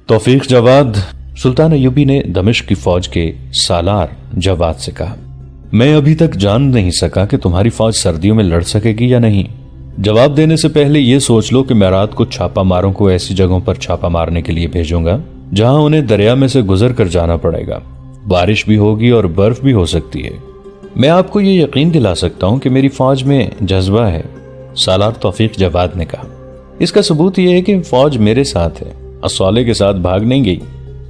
توفیق جواد۔ سلطان ایوبی نے دمشق کی فوج کے سالار جواد سے کہا، میں ابھی تک جان نہیں سکا کہ تمہاری فوج سردیوں میں لڑ سکے گی یا نہیں۔ جواب دینے سے پہلے یہ سوچ لو کہ میں رات کو چھاپا ماروں کو ایسی جگہوں پر چھاپا مارنے کے لیے بھیجوں گا جہاں انہیں دریا میں سے گزر کر جانا پڑے گا، بارش بھی ہوگی اور برف بھی ہو سکتی ہے۔ میں آپ کو یہ یقین دلا سکتا ہوں کہ میری فوج میں جذبہ ہے، سالار توفیق جواد نے کہا۔ اس کا ثبوت یہ ہے کہ فوج میرے ساتھ ہے، اصولے کے ساتھ بھاگ نہیں گئی۔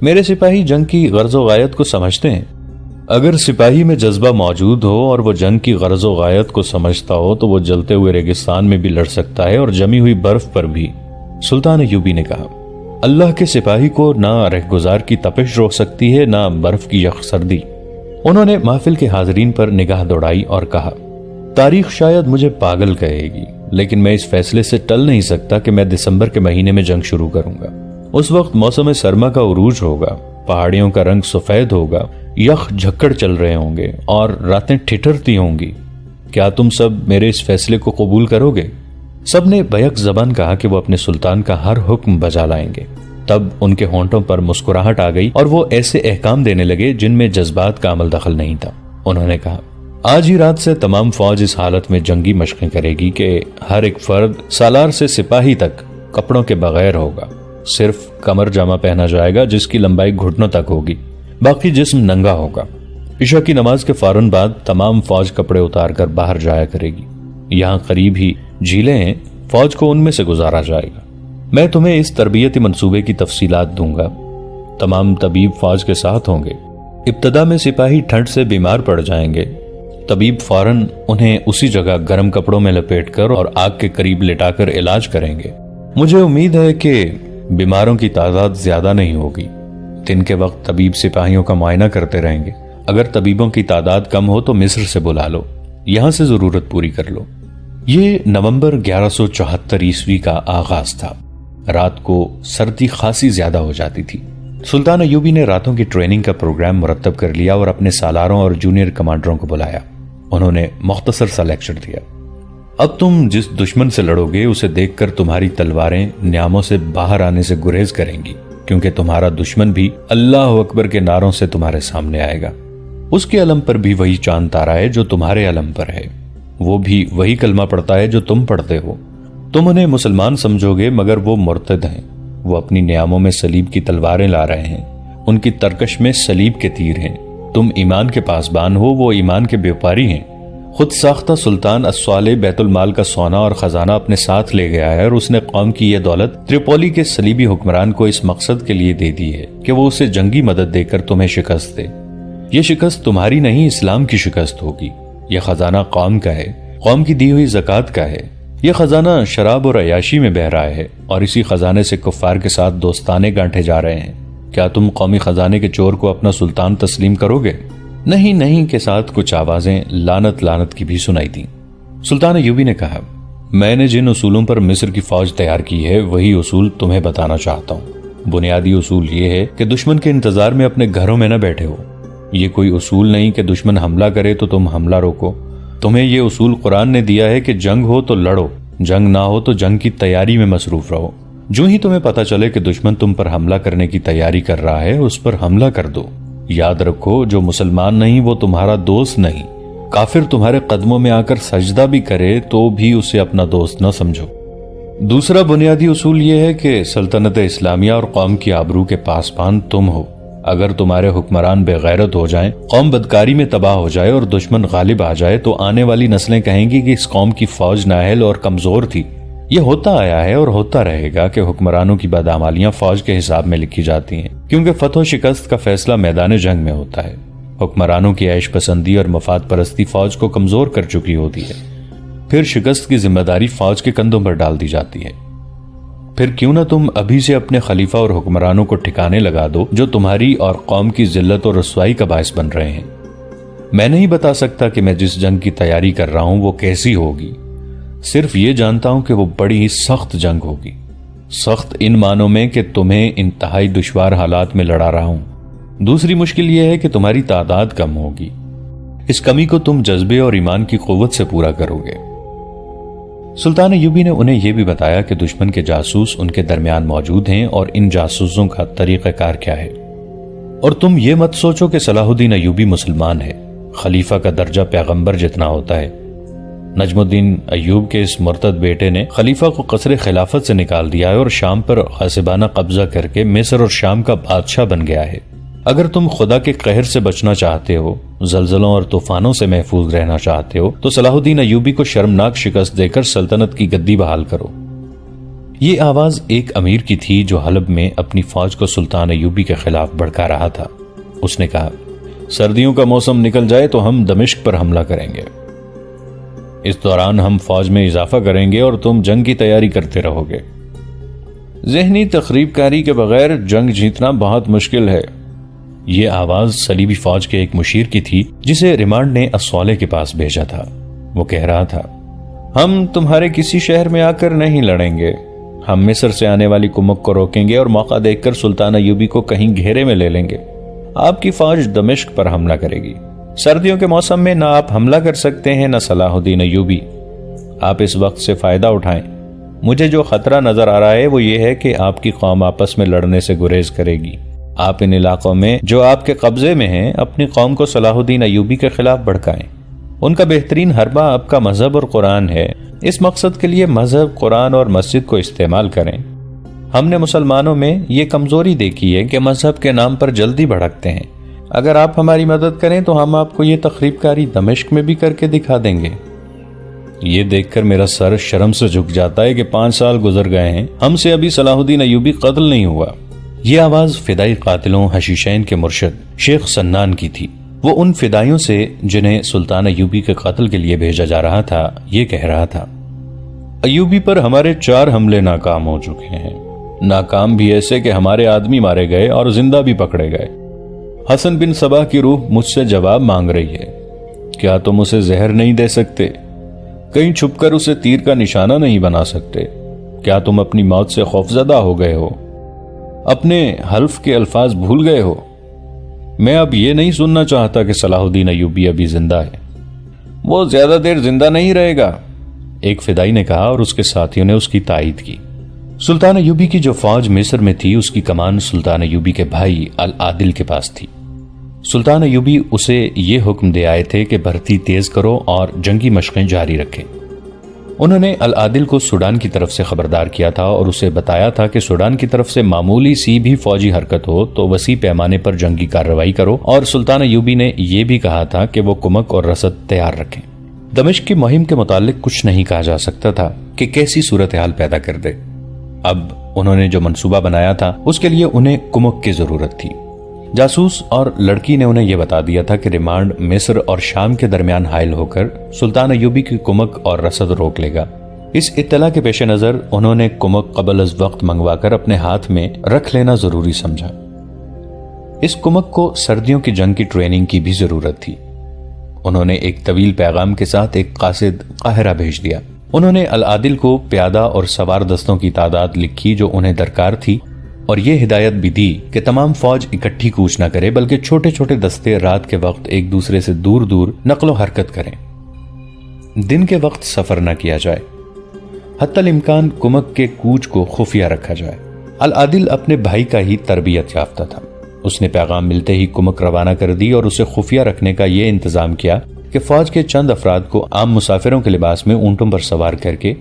میرے سپاہی جنگ کی غرض و غایت کو سمجھتے ہیں۔ اگر سپاہی میں جذبہ موجود ہو اور وہ جنگ کی غرض و غایت کو سمجھتا ہو تو وہ جلتے ہوئے ریگستان میں بھی لڑ سکتا ہے اور جمی ہوئی برف پر بھی۔ سلطان ایوبی نے کہا، اللہ کے سپاہی کو نہ رہگزار کی تپش روک سکتی ہے نہ برف کی یخ سردی۔ انہوں نے محفل کے حاضرین پر نگاہ دوڑائی اور کہا، تاریخ شاید مجھے پاگل کہے گی، لیکن میں اس فیصلے سے ٹل نہیں سکتا کہ میں دسمبر کے مہینے میں جنگ شروع کروں گا۔ اس وقت موسم سرما کا عروج ہوگا، پہاڑیوں کا رنگ سفید ہوگا، یخ جھکڑ چل رہے ہوں گے اور راتیں ٹھٹرتی ہوں گی۔ کیا تم سب میرے اس فیصلے کو قبول کرو گے؟ سب نے بیک زبان کہا کہ وہ اپنے سلطان کا ہر حکم بجا لائیں گے۔ تب ان کے ہونٹوں پر مسکراہٹ آ گئی اور وہ ایسے احکام دینے لگے جن میں جذبات کا عمل دخل نہیں تھا۔ انہوں نے کہا، آج ہی رات سے تمام فوج اس حالت میں جنگی مشقیں کرے گی کہ ہر ایک فرد سالار سے سپاہی تک کپڑوں کے بغیر ہوگا، صرف کمر جامہ پہنا جائے گا جس کی لمبائی گھٹنوں تک ہوگی، باقی جسم ننگا ہوگا۔ عشاء کی نماز کے فوراً بعد تمام فوج کپڑے اتار کر باہر جایا کرے گی۔ یہاں قریب ہی جھیلیں ہیں، فوج کو ان میں سے گزارا جائے گا۔ میں تمہیں اس تربیتی منصوبے کی تفصیلات دوں گا۔ تمام طبیب فوج کے ساتھ ہوں گے۔ ابتدا میں سپاہی ٹھنڈ سے بیمار پڑ جائیں گے، طبیب فوراً انہیں اسی جگہ گرم کپڑوں میں لپیٹ کر اور آگ کے قریب لٹا کر علاج کریں گے۔ مجھے امید ہے کہ بیماروں کی تعداد زیادہ نہیں ہوگی۔ دن کے وقت طبیب سپاہیوں کا معائنہ کرتے رہیں گے۔ اگر طبیبوں کی تعداد کم ہو تو مصر سے بلا لو، یہاں سے ضرورت پوری کر لو۔ یہ نومبر 1174 عیسوی کا آغاز تھا۔ رات کو سردی خاصی زیادہ ہو جاتی تھی۔ سلطان ایوبی نے راتوں کی ٹریننگ کا پروگرام مرتب کر لیا اور اپنے سالاروں اور جونیئر کمانڈروں کو بلایا۔ انہوں نے مختصر سا لیکچر دیا۔ اب تم جس دشمن سے لڑو گے اسے دیکھ کر تمہاری تلواریں نیاموں سے باہر آنے سے گریز کریں گی، کیونکہ تمہارا دشمن بھی اللہ اکبر کے نعروں سے تمہارے سامنے آئے گا۔ اس کے علم پر بھی وہی چاند تارا ہے جو تمہارے علم پر ہے، وہ بھی وہی کلمہ پڑھتا ہے جو تم پڑھتے ہو۔ تم انہیں مسلمان سمجھو گے مگر وہ مرتد ہیں۔ وہ اپنی نیاموں میں صلیب کی تلواریں لا رہے ہیں، ان کی ترکش میں صلیب کے تیر ہیں۔ تم ایمان کے پاسبان ہو، وہ ایمان کے بیوپاری ہیں۔ خود ساختہ سلطان الصالح بیت المال کا سونا اور خزانہ اپنے ساتھ لے گیا ہے اور اس نے قوم کی یہ دولت تریپولی کے صلیبی حکمران کو اس مقصد کے لیے دے دی ہے کہ وہ اسے جنگی مدد دے کر تمہیں شکست دے۔ یہ شکست تمہاری نہیں، اسلام کی شکست ہوگی۔ یہ خزانہ قوم کا ہے، قوم کی دی ہوئی زکوٰۃ کا ہے۔ یہ خزانہ شراب اور عیاشی میں بہہ رہا ہے اور اسی خزانے سے کفار کے ساتھ دوستانے گانٹھے جا رہے ہیں۔ کیا تم قومی خزانے کے چور کو اپنا سلطان تسلیم کرو گے؟ نہیں نہیں کے ساتھ کچھ آوازیں لعنت لعنت کی بھی سنائی دیں۔ سلطان ایوبی نے کہا، میں نے جن اصولوں پر مصر کی فوج تیار کی ہے وہی اصول تمہیں بتانا چاہتا ہوں۔ بنیادی اصول یہ ہے کہ دشمن کے انتظار میں اپنے گھروں میں نہ بیٹھے ہو۔ یہ کوئی اصول نہیں کہ دشمن حملہ کرے تو تم حملہ روکو۔ تمہیں یہ اصول قرآن نے دیا ہے کہ جنگ ہو تو لڑو، جنگ نہ ہو تو جنگ کی تیاری میں مصروف رہو۔ جو ہی تمہیں پتا چلے کہ دشمن تم پر حملہ کرنے کی تیاری کر رہا ہے اس پر حملہ کر دو۔ یاد رکھو، جو مسلمان نہیں وہ تمہارا دوست نہیں۔ کافر تمہارے قدموں میں آ کر سجدہ بھی کرے تو بھی اسے اپنا دوست نہ سمجھو۔ دوسرا بنیادی اصول یہ ہے کہ سلطنت اسلامیہ اور قوم کی آبرو کے پاسبان تم ہو۔ اگر تمہارے حکمران بے غیرت ہو جائیں، قوم بدکاری میں تباہ ہو جائے اور دشمن غالب آ جائے تو آنے والی نسلیں کہیں گی کہ اس قوم کی فوج نااہل اور کمزور تھی۔ یہ ہوتا آیا ہے اور ہوتا رہے گا کہ حکمرانوں کی بدعمالیاں فوج کے حساب میں لکھی جاتی ہیں، کیونکہ فتح و شکست کا فیصلہ میدان جنگ میں ہوتا ہے۔ حکمرانوں کی عیش پسندی اور مفاد پرستی فوج کو کمزور کر چکی ہوتی ہے، پھر شکست کی ذمہ داری فوج کے کندھوں پر ڈال دی جاتی ہے۔ پھر کیوں نہ تم ابھی سے اپنے خلیفہ اور حکمرانوں کو ٹھکانے لگا دو جو تمہاری اور قوم کی ذلت اور رسوائی کا باعث بن رہے ہیں۔ میں نہیں بتا سکتا کہ میں جس جنگ کی تیاری کر رہا ہوں وہ کیسی ہوگی، صرف یہ جانتا ہوں کہ وہ بڑی ہی سخت جنگ ہوگی۔ سخت ان معنوں میں کہ تمہیں انتہائی دشوار حالات میں لڑا رہا ہوں۔ دوسری مشکل یہ ہے کہ تمہاری تعداد کم ہوگی۔ اس کمی کو تم جذبے اور ایمان کی قوت سے پورا کرو گے۔ سلطان ایوبی نے انہیں یہ بھی بتایا کہ دشمن کے جاسوس ان کے درمیان موجود ہیں اور ان جاسوسوں کا طریقہ کار کیا ہے۔ اور تم یہ مت سوچو کہ صلاح الدین ایوبی مسلمان ہے، خلیفہ کا درجہ پیغمبر جتنا ہوتا ہے۔ نجم الدین ایوب کے اس مرتد بیٹے نے خلیفہ کو قصر خلافت سے نکال دیا ہے اور شام پر غاصبانہ قبضہ کر کے مصر اور شام کا بادشاہ بن گیا ہے۔ اگر تم خدا کے قہر سے بچنا چاہتے ہو، زلزلوں اور طوفانوں سے محفوظ رہنا چاہتے ہو، تو صلاح الدین ایوبی کو شرمناک شکست دے کر سلطنت کی گدی بحال کرو۔ یہ آواز ایک امیر کی تھی جو حلب میں اپنی فوج کو سلطان ایوبی کے خلاف بھڑکا رہا تھا۔ اس نے کہا، سردیوں کا موسم نکل جائے تو ہم دمشق پر حملہ کریں گے۔ اس دوران ہم فوج میں اضافہ کریں گے اور تم جنگ کی تیاری کرتے رہو گے۔ ذہنی تخریب کاری کے بغیر جنگ جیتنا بہت مشکل ہے۔ یہ آواز صلیبی فوج کے ایک مشیر کی تھی جسے ریمانڈ نے الصولہ کے پاس بھیجا تھا۔ وہ کہہ رہا تھا، ہم تمہارے کسی شہر میں آ کر نہیں لڑیں گے، ہم مصر سے آنے والی کمک کو روکیں گے اور موقع دیکھ کر سلطان ایوبی کو کہیں گھیرے میں لے لیں گے۔ آپ کی فوج دمشق پر حملہ کرے گی۔ سردیوں کے موسم میں نہ آپ حملہ کر سکتے ہیں نہ صلاح الدین ایوبی۔ آپ اس وقت سے فائدہ اٹھائیں۔ مجھے جو خطرہ نظر آ رہا ہے وہ یہ ہے کہ آپ کی قوم آپس میں لڑنے سے گریز کرے گی۔ آپ ان علاقوں میں جو آپ کے قبضے میں ہیں اپنی قوم کو صلاح الدین ایوبی کے خلاف بھڑکائیں۔ ان کا بہترین حربہ آپ کا مذہب اور قرآن ہے۔ اس مقصد کے لیے مذہب، قرآن اور مسجد کو استعمال کریں۔ ہم نے مسلمانوں میں یہ کمزوری دیکھی ہے کہ مذہب کے نام پر جلدی بھڑکتے ہیں۔ اگر آپ ہماری مدد کریں تو ہم آپ کو یہ تخریب کاری دمشق میں بھی کر کے دکھا دیں گے۔ یہ دیکھ کر میرا سر شرم سے جھک جاتا ہے کہ 5 سال گزر گئے ہیں، ہم سے ابھی صلاح الدین ایوبی قتل نہیں ہوا۔ یہ آواز فدائی قاتلوں حشیشین کے مرشد شیخ سنان کی تھی۔ وہ ان فدائیوں سے جنہیں سلطان ایوبی کے قتل کے لیے بھیجا جا رہا تھا یہ کہہ رہا تھا، ایوبی پر ہمارے 4 حملے ناکام ہو چکے ہیں، ناکام بھی ایسے کہ ہمارے آدمی مارے گئے اور زندہ بھی پکڑے گئے۔ حسن بن صباح کی روح مجھ سے جواب مانگ رہی ہے، کیا تم اسے زہر نہیں دے سکتے؟ کہیں چھپ کر اسے تیر کا نشانہ نہیں بنا سکتے؟ کیا تم اپنی موت سے خوفزدہ ہو گئے ہو؟ اپنے حلف کے الفاظ بھول گئے ہو؟ میں اب یہ نہیں سننا چاہتا کہ صلاح الدین ایوبی ابھی زندہ ہے۔ وہ زیادہ دیر زندہ نہیں رہے گا، ایک فدائی نے کہا اور اس کے ساتھیوں نے اس کی تائید کی۔ سلطان ایوبی کی جو فوج مصر میں تھی اس کی کمان سلطان ایوبی کے بھائی العادل کے پاس تھی۔ سلطان ایوبی اسے یہ حکم دے آئے تھے کہ بھرتی تیز کرو اور جنگی مشقیں جاری رکھیں۔ انہوں نے العادل کو سوڈان کی طرف سے خبردار کیا تھا اور اسے بتایا تھا کہ سوڈان کی طرف سے معمولی سی بھی فوجی حرکت ہو تو وسیع پیمانے پر جنگی کارروائی کرو، اور سلطان ایوبی نے یہ بھی کہا تھا کہ وہ کمک اور رسد تیار رکھیں۔ دمشق کی مہم کے متعلق کچھ نہیں کہا جا سکتا تھا کہ کیسی صورتحال پیدا کر دے۔ اب انہوں نے جو منصوبہ بنایا تھا اس کے لیے انہیں کمک کی ضرورت تھی۔ جاسوس اور لڑکی نے انہیں یہ بتا دیا تھا کہ ریمانڈ مصر اور شام کے درمیان حائل ہو کر سلطان ایوبی کی کمک اور رسد روک لے گا۔ اس اطلاع کے پیش نظر انہوں نے کمک قبل از وقت منگوا کر اپنے ہاتھ میں رکھ لینا ضروری سمجھا۔ اس کمک کو سردیوں کی جنگ کی ٹریننگ کی بھی ضرورت تھی۔ انہوں نے ایک طویل پیغام کے ساتھ ایک قاصد قاہرہ بھیج دیا۔ انہوں نے العادل کو پیادہ اور سوار دستوں کی تعداد لکھی جو انہیں درکار تھی، اور یہ ہدایت بھی دی کہ تمام فوج اکٹھی کوچ نہ کرے بلکہ چھوٹے چھوٹے دستے رات کے وقت ایک دوسرے سے دور دور نقل و حرکت کریں، دن کے وقت سفر نہ کیا جائے، حتی الامکان کمک کے کوچ کو خفیہ رکھا جائے۔ العادل اپنے بھائی کا ہی تربیت یافتہ تھا۔ اس نے پیغام ملتے ہی کمک روانہ کر دی اور اسے خفیہ رکھنے کا یہ انتظام کیا کہ فوج کے چند افراد کو عام مسافروں کے لباس میں اونٹوں پر سوار کر کے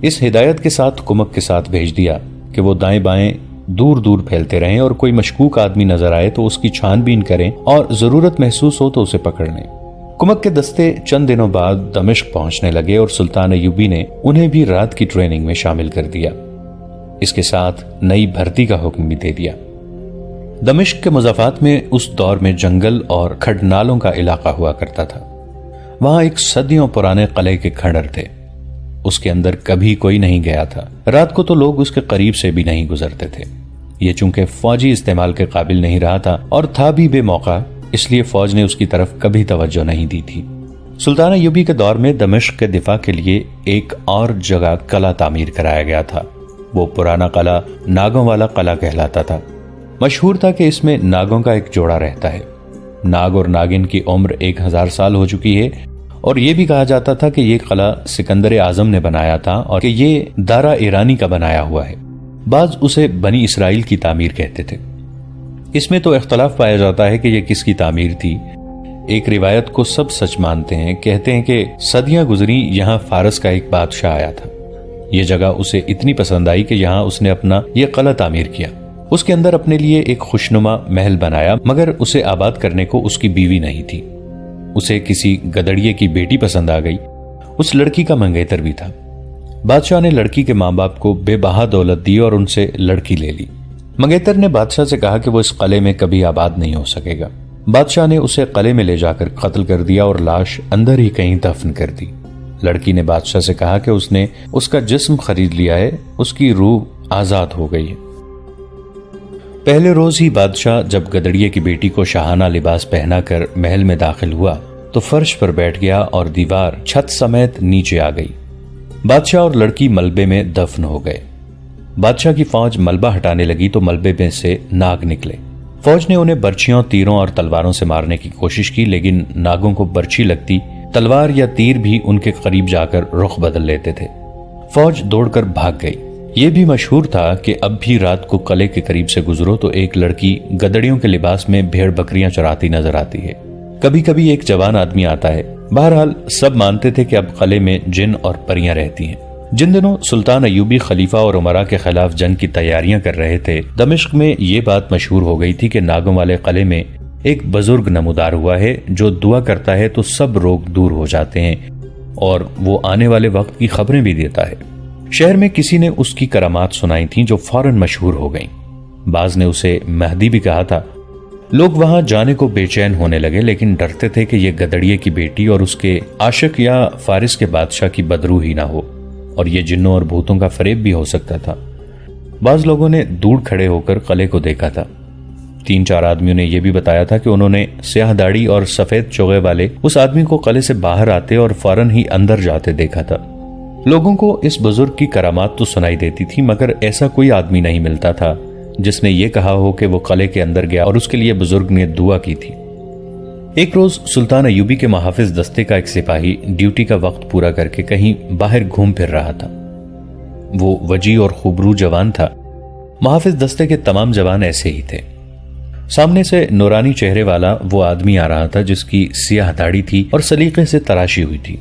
اس ہدایت کے ساتھ کمک کے ساتھ بھیج دیا کہ وہ دائیں بائیں دور دور پھیلتے رہیں اور کوئی مشکوک آدمی نظر آئے تو اس کی چھان بین کریں اور ضرورت محسوس ہو تو اسے پکڑ لیں۔ کمک کے دستے چند دنوں بعد دمشق پہنچنے لگے اور سلطان ایوبی نے انہیں بھی رات کی ٹریننگ میں شامل کر دیا۔ اس کے ساتھ نئی بھرتی کا حکم بھی دے دیا۔ دمشق کے مضافات میں اس دور میں جنگل اور کھڈ نالوں کا علاقہ ہوا کرتا تھا۔ وہاں ایک صدیوں پرانے قلعے کے کھنڈر تھے، اس کے اندر کبھی کوئی نہیں گیا تھا، رات کو تو لوگ اس کے قریب سے بھی نہیں گزرتے تھے۔ یہ چونکہ فوجی استعمال کے قابل نہیں رہا تھا اور تھا بھی بے موقع، اس لیے فوج نے اس کی طرف کبھی توجہ نہیں دی تھی۔ سلطان ایوبی کے دور میں دمشق کے دفاع کے لیے ایک اور جگہ قلعہ تعمیر کرایا گیا تھا۔ وہ پرانا قلعہ ناگوں والا قلعہ کہلاتا تھا۔ مشہور تھا کہ اس میں ناگوں کا ایک جوڑا رہتا ہے۔ ناگ اور ناگن کی عمر 1000 سال ہو چکی ہے اور یہ بھی کہا جاتا تھا کہ یہ قلعہ سکندر اعظم نے بنایا تھا اور کہ یہ دارا ایرانی کا بنایا ہوا ہے۔ بعض اسے بنی اسرائیل کی تعمیر کہتے تھے۔ اس میں تو اختلاف پایا جاتا ہے کہ یہ کس کی تعمیر تھی۔ ایک روایت کو سب سچ مانتے ہیں، کہتے ہیں کہ صدیاں گزری، یہاں فارس کا ایک بادشاہ آیا تھا۔ یہ جگہ اسے اتنی پسند آئی کہ یہاں اس نے اپنا یہ قلعہ تعمیر کیا۔ اس کے اندر اپنے لیے ایک خوشنما محل بنایا، مگر اسے آباد کرنے کو اس کی بیوی نہیں تھی۔ اسے کسی گدڑیے کی بیٹی پسند آ گئی، اس لڑکی کا منگیتر بھی تھا۔ بادشاہ نے لڑکی کے ماں باپ کو بے بہا دولت دی اور ان سے لڑکی لے لی۔ منگیتر نے بادشاہ سے کہا کہ وہ اس قلعے میں کبھی آباد نہیں ہو سکے گا۔ بادشاہ نے اسے قلعے میں لے جا کر قتل کر دیا اور لاش اندر ہی کہیں دفن کر دی۔ لڑکی نے بادشاہ سے کہا کہ اس نے اس کا جسم خرید لیا ہے، اس کی روح آزاد ہو گئی ہے۔ پہلے روز ہی بادشاہ جب گدڑیے کی بیٹی کو شاہانہ لباس پہنا کر محل میں داخل ہوا تو فرش پر بیٹھ گیا اور دیوار چھت سمیت نیچے آ گئی۔ بادشاہ اور لڑکی ملبے میں دفن ہو گئے۔ بادشاہ کی فوج ملبہ ہٹانے لگی تو ملبے میں سے ناگ نکلے۔ فوج نے انہیں برچھیوں، تیروں اور تلواروں سے مارنے کی کوشش کی، لیکن ناگوں کو برچھی لگتی، تلوار یا تیر بھی ان کے قریب جا کر رخ بدل لیتے تھے۔ فوج دوڑ کر بھاگ گئی۔ یہ بھی مشہور تھا کہ اب بھی رات کو قلعے کے قریب سے گزرو تو ایک لڑکی گدڑیوں کے لباس میں بھیڑ بکریاں چراتی نظر آتی ہے۔ کبھی کبھی ایک جوان آدمی آتا ہے۔ بہرحال سب مانتے تھے کہ اب قلعے میں جن اور پریاں رہتی ہیں۔ جن دنوں سلطان ایوبی خلیفہ اور امراء کے خلاف جنگ کی تیاریاں کر رہے تھے، دمشق میں یہ بات مشہور ہو گئی تھی کہ ناگوں والے قلعے میں ایک بزرگ نمودار ہوا ہے جو دعا کرتا ہے تو سب روگ دور ہو جاتے ہیں اور وہ آنے والے وقت کی خبریں بھی دیتا ہے۔ شہر میں کسی نے اس کی کرامات سنائی تھیں جو فوراً مشہور ہو گئیں۔ بعض نے اسے مہدی بھی کہا تھا۔ لوگ وہاں جانے کو بے چین ہونے لگے، لیکن ڈرتے تھے کہ یہ گدڑیے کی بیٹی اور اس کے عاشق یا فارس کے بادشاہ کی بدروحی نہ ہو، اور یہ جنوں اور بھوتوں کا فریب بھی ہو سکتا تھا۔ بعض لوگوں نے دور کھڑے ہو کر قلعے کو دیکھا تھا۔ 3-4 آدمیوں نے یہ بھی بتایا تھا کہ انہوں نے سیاہ داڑھی اور سفید چوغے والے اس آدمی کو قلعے سے باہر آتے اور فوراً ہی اندر جاتے دیکھا تھا۔ لوگوں کو اس بزرگ کی کرامات تو سنائی دیتی تھی، مگر ایسا کوئی آدمی نہیں ملتا تھا جس نے یہ کہا ہو کہ وہ قلعے کے اندر گیا اور اس کے لیے بزرگ نے دعا کی تھی۔ ایک روز سلطان ایوبی کے محافظ دستے کا ایک سپاہی ڈیوٹی کا وقت پورا کر کے کہیں باہر گھوم پھر رہا تھا۔ وہ وجی اور خوبرو جوان تھا۔ محافظ دستے کے تمام جوان ایسے ہی تھے۔ سامنے سے نورانی چہرے والا وہ آدمی آ رہا تھا جس کی سیاہ داڑھی تھی اور سلیقے سے تراشی ہوئی تھی۔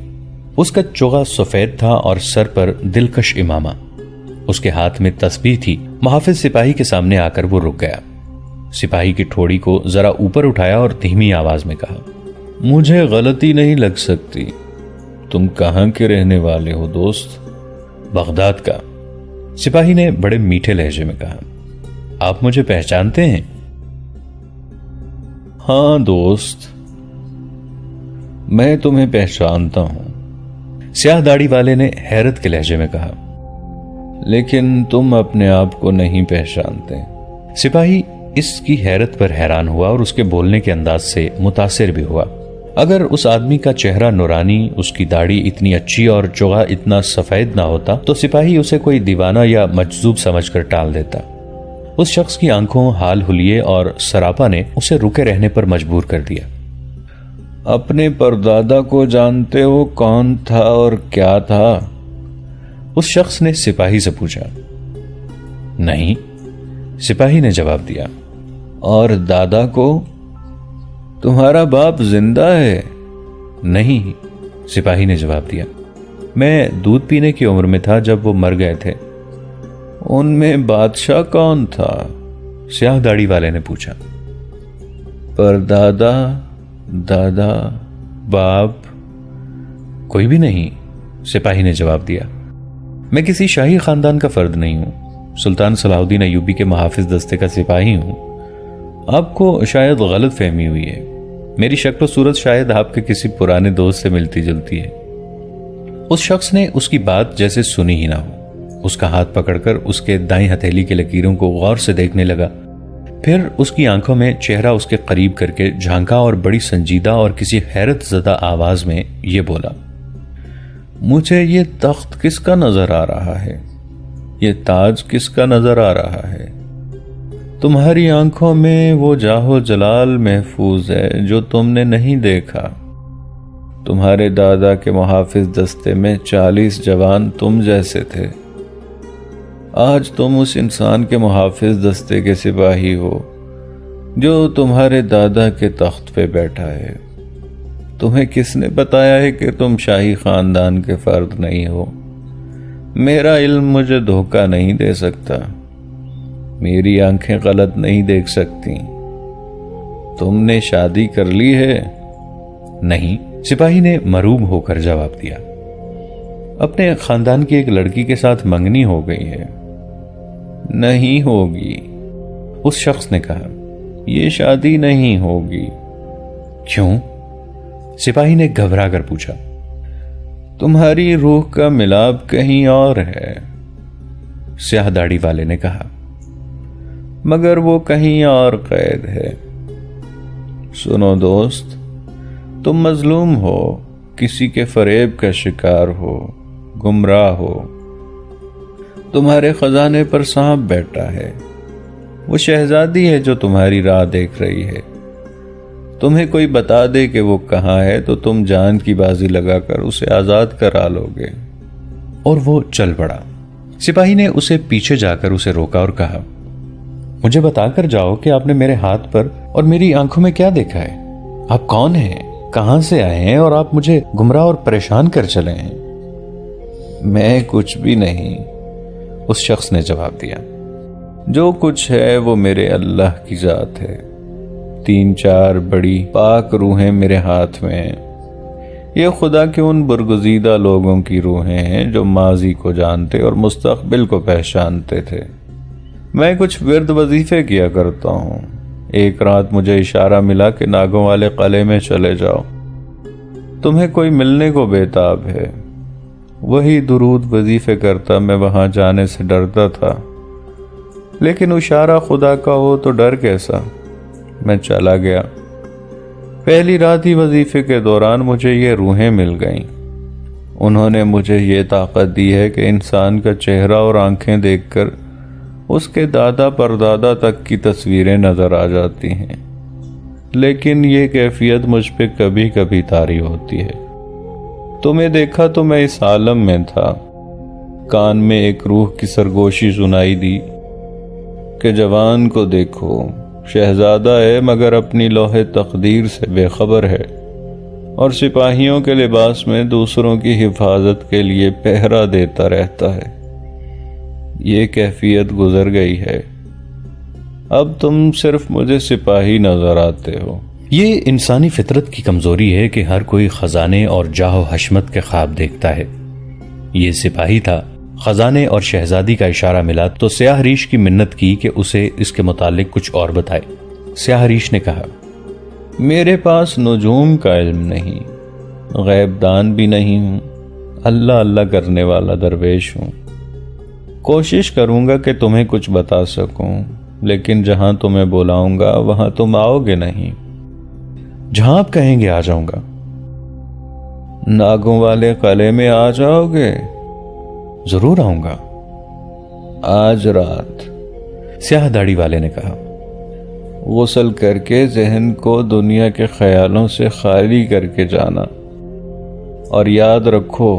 اس کا چوغا سفید تھا اور سر پر دلکش امامہ۔ اس کے ہاتھ میں تسبیح تھی۔ محافظ سپاہی کے سامنے آ کر وہ رک گیا۔ سپاہی کی ٹھوڑی کو ذرا اوپر اٹھایا اور دھیمی آواز میں کہا، مجھے غلطی نہیں لگ سکتی، تم کہاں کے رہنے والے ہو دوست؟ بغداد کا۔ سپاہی نے بڑے میٹھے لہجے میں کہا، آپ مجھے پہچانتے ہیں؟ ہاں دوست، میں تمہیں پہچانتا ہوں، سیاہ داڑھی والے نے حیرت کے لہجے میں کہا، لیکن تم اپنے آپ کو نہیں پہچانتے۔ سپاہی اس کی حیرت پر حیران ہوا اور اس کے بولنے کے انداز سے متاثر بھی ہوا۔ اگر اس آدمی کا چہرہ نورانی، اس کی داڑھی اتنی اچھی اور چوغا اتنا سفید نہ ہوتا تو سپاہی اسے کوئی دیوانہ یا مجذوب سمجھ کر ٹال دیتا۔ اس شخص کی آنکھوں، حال حلیے اور سراپا نے اسے رکے رہنے پر مجبور کر دیا۔ اپنے پردادا کو جانتے ہو کون تھا اور کیا تھا؟ اس شخص نے سپاہی سے پوچھا۔ نہیں، سپاہی نے جواب دیا۔ اور دادا کو؟ تمہارا باپ زندہ ہے؟ نہیں، سپاہی نے جواب دیا۔ میں دودھ پینے کی عمر میں تھا جب وہ مر گئے تھے۔ ان میں بادشاہ کون تھا؟ سیاہ داڑھی والے نے پوچھا۔ پردادا، دادا، باپ؟ کوئی بھی نہیں، سپاہی نے جواب دیا۔ میں کسی شاہی خاندان کا فرد نہیں ہوں، سلطان صلاح الدین ایوبی کے محافظ دستے کا سپاہی ہوں۔ آپ کو شاید غلط فہمی ہوئی ہے، میری شکل و صورت شاید آپ کے کسی پرانے دوست سے ملتی جلتی ہے۔ اس شخص نے اس کی بات جیسے سنی ہی نہ ہو، اس کا ہاتھ پکڑ کر اس کے دائیں ہتھیلی کے لکیروں کو غور سے دیکھنے لگا، پھر اس کی آنکھوں میں چہرہ اس کے قریب کر کے جھانکا اور بڑی سنجیدہ اور کسی حیرت زدہ آواز میں یہ بولا، مجھے یہ تخت کس کا نظر آ رہا ہے؟ یہ تاج کس کا نظر آ رہا ہے؟ تمہاری آنکھوں میں وہ جاہ و جلال محفوظ ہے جو تم نے نہیں دیکھا۔ تمہارے دادا کے محافظ دستے میں 40 جوان تم جیسے تھے. آج تم اس انسان کے محافظ دستے کے سپاہی ہو جو تمہارے دادا کے تخت پہ بیٹھا ہے. تمہیں کس نے بتایا ہے کہ تم شاہی خاندان کے فرد نہیں ہو؟ میرا علم مجھے دھوکہ نہیں دے سکتا. میری آنکھیں غلط نہیں دیکھ سکتی. تم نے شادی کر لی ہے؟ نہیں، سپاہی نے مروب ہو کر جواب دیا. اپنے خاندان کی ایک لڑکی کے ساتھ منگنی ہو گئی ہے. نہیں ہوگی، اس شخص نے کہا. یہ شادی نہیں ہوگی. کیوں؟ سپاہی نے گھبرا کر پوچھا. تمہاری روح کا ملاپ کہیں اور ہے، سیاہ داڑھی والے نے کہا، مگر وہ کہیں اور قید ہے. سنو دوست، تم مظلوم ہو، کسی کے فریب کا شکار ہو، گمراہ ہو. تمہارے خزانے پر سانپ بیٹھا ہے. وہ شہزادی ہے جو تمہاری راہ دیکھ رہی ہے. تمہیں کوئی بتا دے کہ وہ کہاں ہے تو تم جان کی بازی لگا کر اسے آزاد کرا لو گے. اور وہ چل پڑا. سپاہی نے اسے پیچھے جا کر اسے روکا اور کہا، مجھے بتا کر جاؤ کہ آپ نے میرے ہاتھ پر اور میری آنکھوں میں کیا دیکھا ہے. آپ کون ہیں، کہاں سے آئے ہیں اور آپ مجھے گمراہ اور پریشان کر چلے ہیں. میں کچھ بھی نہیں، اس شخص نے جواب دیا. جو کچھ ہے وہ میرے اللہ کی ذات ہے. 3-4 بڑی پاک روحیں میرے ہاتھ میں ہیں. یہ خدا کے ان برگزیدہ لوگوں کی روحیں ہیں جو ماضی کو جانتے اور مستقبل کو پہچانتے تھے. میں کچھ ورد وظیفے کیا کرتا ہوں. ایک رات مجھے اشارہ ملا کہ ناگوں والے قلعے میں چلے جاؤ. تمہیں کوئی ملنے کو بےتاب ہے. وہی درود وظیفے کرتا میں وہاں جانے سے ڈرتا تھا، لیکن اشارہ خدا کا ہو تو ڈر کیسا. میں چلا گیا. پہلی رات ہی وظیفے کے دوران مجھے یہ روحیں مل گئیں. انہوں نے مجھے یہ طاقت دی ہے کہ انسان کا چہرہ اور آنکھیں دیکھ کر اس کے دادا پردادا تک کی تصویریں نظر آ جاتی ہیں. لیکن یہ کیفیت مجھ پہ کبھی کبھی طاری ہوتی ہے. تمہیں دیکھا تو میں اس عالم میں تھا. کان میں ایک روح کی سرگوشی سنائی دی کہ جوان کو دیکھو، شہزادہ ہے مگر اپنی لوح تقدیر سے بے خبر ہے اور سپاہیوں کے لباس میں دوسروں کی حفاظت کے لیے پہرا دیتا رہتا ہے. یہ کیفیت گزر گئی ہے. اب تم صرف مجھے سپاہی نظر آتے ہو. یہ انسانی فطرت کی کمزوری ہے کہ ہر کوئی خزانے اور جاہ و حشمت کے خواب دیکھتا ہے. یہ سپاہی تھا. خزانے اور شہزادی کا اشارہ ملا تو سیاہ ریش کی منت کی کہ اسے اس کے متعلق کچھ اور بتائے. سیاہ ریش نے کہا، میرے پاس نجوم کا علم نہیں، غیب دان بھی نہیں ہوں. اللہ اللہ کرنے والا درویش ہوں. کوشش کروں گا کہ تمہیں کچھ بتا سکوں، لیکن جہاں تمہیں بلاؤں گا وہاں تم آؤ گے نہیں. جہاں آپ کہیں گے آ جاؤں گا. ناگوں والے قلعے میں آ جاؤ گے؟ ضرور آؤں گا. آج رات، سیاہ داڑھی والے نے کہا. غسل کر کے ذہن کو دنیا کے خیالوں سے خالی کر کے جانا، اور یاد رکھو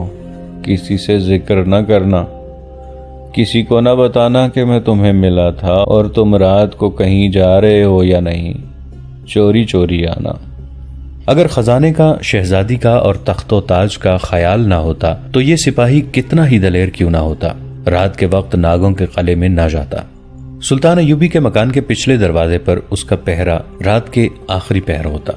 کسی سے ذکر نہ کرنا. کسی کو نہ بتانا کہ میں تمہیں ملا تھا اور تم رات کو کہیں جا رہے ہو یا نہیں. چوری چوری آنا. اگر خزانے کا، شہزادی کا اور تخت و تاج کا خیال نہ ہوتا تو یہ سپاہی کتنا ہی دلیر کیوں نہ ہوتا، رات کے وقت ناگوں کے قلعے میں نہ جاتا. سلطان ایوبی کے مکان کے پچھلے دروازے پر اس کا پہرا رات کے آخری پہر ہوتا.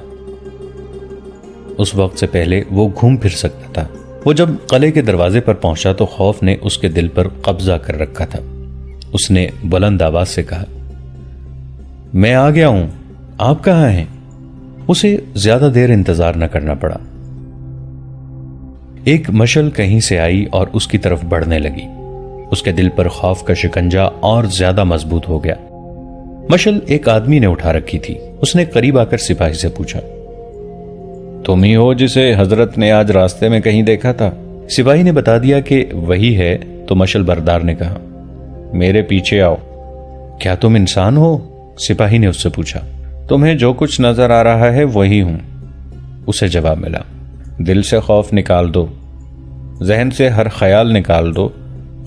اس وقت سے پہلے وہ گھوم پھر سکتا تھا. وہ جب قلعے کے دروازے پر پہنچا تو خوف نے اس کے دل پر قبضہ کر رکھا تھا. اس نے بلند آواز سے کہا، میں آ گیا ہوں، آپ کہاں ہیں؟ اسے زیادہ دیر انتظار نہ کرنا پڑا. ایک مشل کہیں سے آئی اور اس کی طرف بڑھنے لگی. اس کے دل پر خوف کا شکنجا اور زیادہ مضبوط ہو گیا. مشل ایک آدمی نے اٹھا رکھی تھی. اس نے قریب آ کر سپاہی سے پوچھا، تم ہی ہو جسے حضرت نے آج راستے میں کہیں دیکھا تھا؟ سپاہی نے بتا دیا کہ وہی ہے. تو مشل بردار نے کہا، میرے پیچھے آؤ. کیا تم انسان ہو؟ سپاہی نے اس سے پوچھا. تمہیں جو کچھ نظر آ رہا ہے وہی ہوں، اسے جواب ملا. دل سے خوف نکال دو، ذہن سے ہر خیال نکال دو،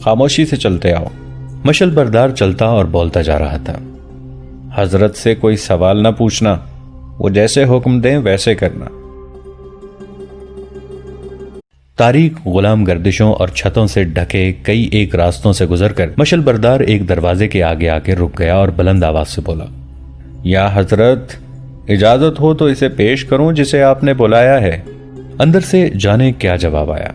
خاموشی سے چلتے آؤ۔ مشل بردار چلتا اور بولتا جا رہا تھا، حضرت سے کوئی سوال نہ پوچھنا، وہ جیسے حکم دیں ویسے کرنا۔ تاریک غلام گردشوں اور چھتوں سے ڈھکے کئی ایک راستوں سے گزر کر مشل بردار ایک دروازے کے آگے آ کے رک گیا اور بلند آواز سے بولا، یا حضرت، اجازت ہو تو اسے پیش کروں جسے آپ نے بلایا ہے۔ اندر سے جانے کیا جواب آیا۔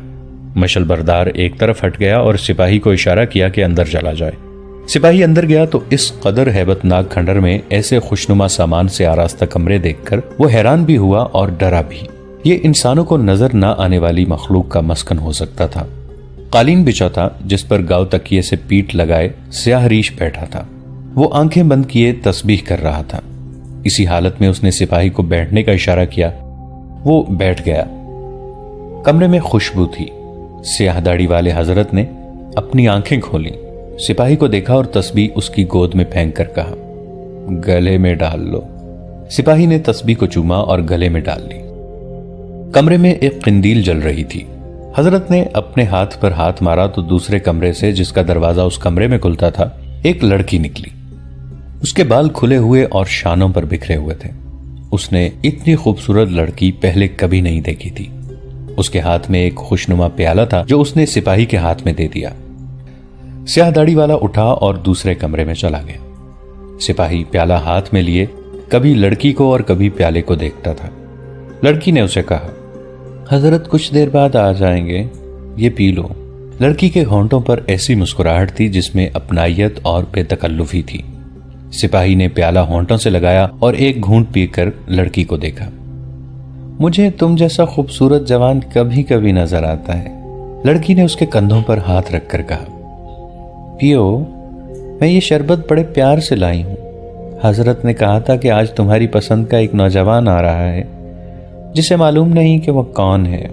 مشل بردار ایک طرف ہٹ گیا اور سپاہی کو اشارہ کیا کہ اندر چلا جائے۔ سپاہی اندر گیا تو اس قدر ہیبت ناک کھنڈر میں ایسے خوشنما سامان سے آراستہ کمرے دیکھ کر وہ حیران بھی ہوا اور ڈرا بھی۔ یہ انسانوں کو نظر نہ آنے والی مخلوق کا مسکن ہو سکتا تھا۔ قالین بچھا تھا جس پر گاؤ تکیے سے پیٹ لگائے سیاہ ریش بیٹھا تھا۔ وہ آنکھیں بند کیے تسبیح کر رہا تھا۔ اسی حالت میں اس نے سپاہی کو بیٹھنے کا اشارہ کیا۔ وہ بیٹھ گیا۔ کمرے میں خوشبو تھی۔ سیاہ داڑھی والے حضرت نے اپنی آنکھیں کھولیں، سپاہی کو دیکھا اور تسبیح اس کی گود میں پھینک کر کہا، گلے میں ڈال لو۔ سپاہی نے تسبیح کو چوما اور گلے میں ڈال لی۔ کمرے میں ایک قندیل جل رہی تھی۔ حضرت نے اپنے ہاتھ پر ہاتھ مارا تو دوسرے کمرے سے، جس کا دروازہ اس کمرے میں کھلتا تھا، ایک لڑکی نکلی۔ اس کے بال کھلے ہوئے اور شانوں پر بکھرے ہوئے تھے۔ اس نے اتنی خوبصورت لڑکی پہلے کبھی نہیں دیکھی تھی۔ اس کے ہاتھ میں ایک خوشنما پیالہ تھا جو اس نے سپاہی کے ہاتھ میں دے دیا۔ سیاہ داڑھی والا اٹھا اور دوسرے کمرے میں چلا گیا۔ سپاہی پیالہ ہاتھ میں لیے کبھی لڑکی کو اور کبھی پیالے کو دیکھتا تھا۔ لڑکی نے اسے کہا، حضرت کچھ دیر بعد آ جائیں گے، یہ پی لو۔ لڑکی کے ہونٹوں پر ایسی مسکراہٹ تھی جس میں اپنائیت اور بے تکلفی تھی۔ سپاہی نے پیالہ ہونٹوں سے لگایا اور ایک گھونٹ پی کر لڑکی کو دیکھا۔ مجھے تم جیسا خوبصورت جوان کبھی کبھی نظر آتا ہے، لڑکی نے اس کے کندھوں پر ہاتھ رکھ کر کہا۔ پیو، میں یہ شربت بڑے پیار سے لائی ہوں۔ حضرت نے کہا تھا کہ آج تمہاری پسند کا ایک نوجوان آ رہا ہے جسے معلوم نہیں کہ وہ کون ہے۔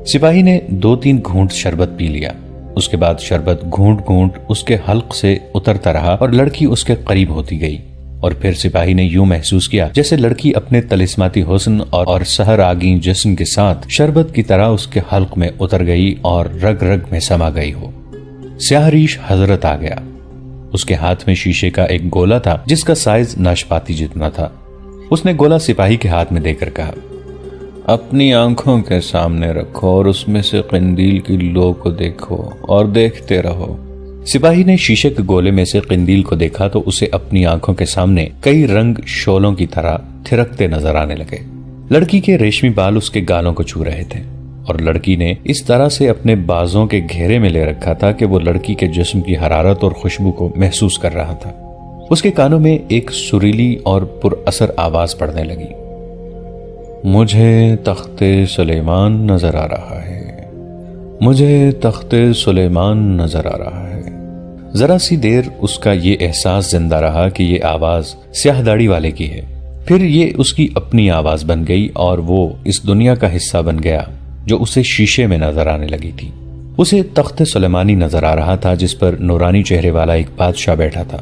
سپاہی نے 2-3 گھونٹ شربت پی لیا۔ اس کے بعد شربت گھونٹ گھونٹ اس کے حلق سے اترتا رہا اور لڑکی اس کے قریب ہوتی گئی، اور پھر سپاہی نے یوں محسوس کیا جیسے لڑکی اپنے طلسماتی حسن اور سحر آگیں جسم کے ساتھ شربت کی طرح اس کے حلق میں اتر گئی اور رگ رگ میں سما گئی ہو۔ سیاہ ریش حضرت آ گیا۔ اس کے ہاتھ میں شیشے کا ایک گولا تھا جس کا سائز ناشپاتی جتنا تھا۔ اس نے گولا سپاہی کے ہاتھ میں دے کر کہا، اپنی آنکھوں کے سامنے رکھو اور اس میں سے قندیل کی لو کو دیکھو اور دیکھتے رہو۔ سپاہی نے شیشے کے گولے میں سے قندیل کو دیکھا تو اسے اپنی آنکھوں کے سامنے کئی رنگ شولوں کی طرح تھرکتے نظر آنے لگے۔ لڑکی کے ریشمی بال اس کے گالوں کو چھو رہے تھے، اور لڑکی نے اس طرح سے اپنے بازوں کے گھیرے میں لے رکھا تھا کہ وہ لڑکی کے جسم کی حرارت اور خوشبو کو محسوس کر رہا تھا۔ اس کے کانوں میں ایک سریلی اور پر اثر آواز پڑنے لگی، مجھے تخت سلیمان نظر آ رہا ہے، مجھے تخت سلیمان نظر آ رہا ہے۔ ذرا سی دیر اس کا یہ احساس زندہ رہا کہ یہ آواز سیاہ داڑھی والے کی ہے، پھر یہ اس کی اپنی آواز بن گئی اور وہ اس دنیا کا حصہ بن گیا جو اسے شیشے میں نظر آنے لگی تھی۔ اسے تخت سلیمانی نظر آ رہا تھا جس پر نورانی چہرے والا ایک بادشاہ بیٹھا تھا۔